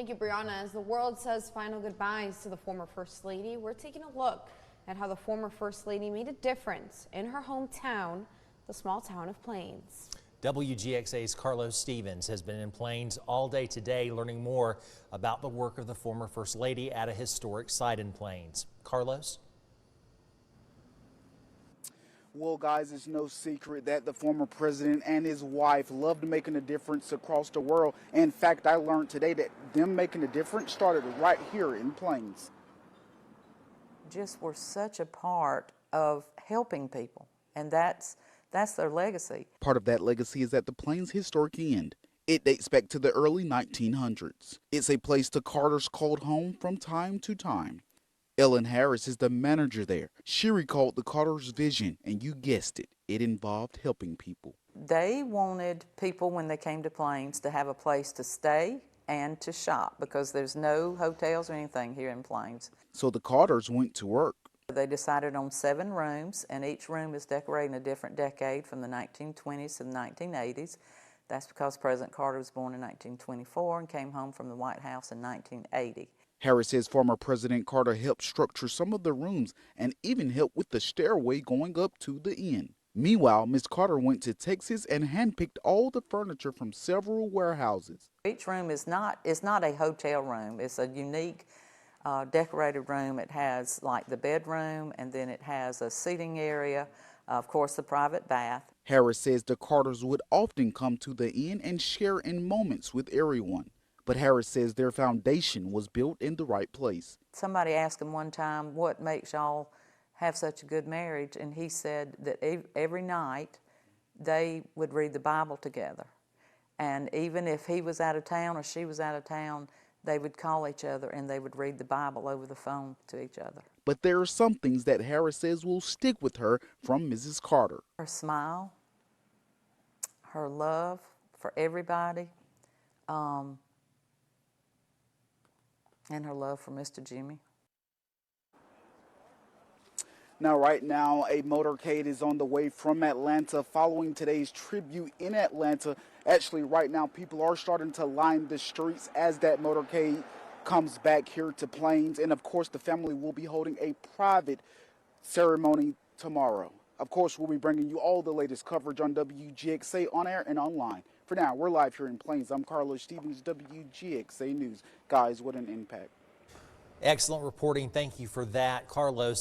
Thank you, Brianna. As the world says final goodbyes to the former First Lady, we're taking a look at how the former First Lady made a difference in her hometown, the small town of Plains. WGXA's Carlos Stevens has been in Plains all day today learning more about the work of the former First Lady at a historic site in Plains. Carlos? Well, guys, it's no secret that the former president and his wife loved making a difference across the world. In fact, I learned today that them making a difference started right here in Plains. Just were such a part of helping people, and that's their legacy. Part of that legacy is at the Plains Historic Inn. It dates back to the early 1900s. It's a place the Carters called home from time to time. Ellen Harris is the manager there. She recalled the Carters' vision, and you guessed it, it involved helping people. They wanted people, when they came to Plains, to have a place to stay and to shop, because there's no hotels or anything here in Plains. So the Carters went to work. They decided on 7 rooms, and each room is decorated in a different decade from the 1920s to the 1980s. That's because President Carter was born in 1924 and came home from the White House in 1980. Harris says former President Carter helped structure some of the rooms and even helped with the stairway going up to the inn. Meanwhile, Ms. Carter went to Texas and handpicked all the furniture from several warehouses. Each room is not a hotel room. It's a unique decorated room. It has like the bedroom, and then it has a seating area, of course the private bath. Harris says the Carters would often come to the inn and share in moments with everyone. But Harris says their foundation was built in the right place. Somebody asked him one time, what makes y'all have such a good marriage? And he said that every night they would read the Bible together. And even if he was out of town or she was out of town, they would call each other and they would read the Bible over the phone to each other. But there are some things that Harris says will stick with her from Mrs. Carter. Her smile, her love for everybody, and her love for Mr. Jimmy. Now, right now, a motorcade is on the way from Atlanta following today's tribute in Atlanta. Actually, right now, people are starting to line the streets as that motorcade comes back here to Plains. And, of course, the family will be holding a private ceremony tomorrow. Of course, we'll be bringing you all the latest coverage on WGXA on air and online. For now, we're live here in Plains. I'm Carlos Stevens, WGXA News. Guys, what an impact. Excellent reporting. Thank you for that, Carlos.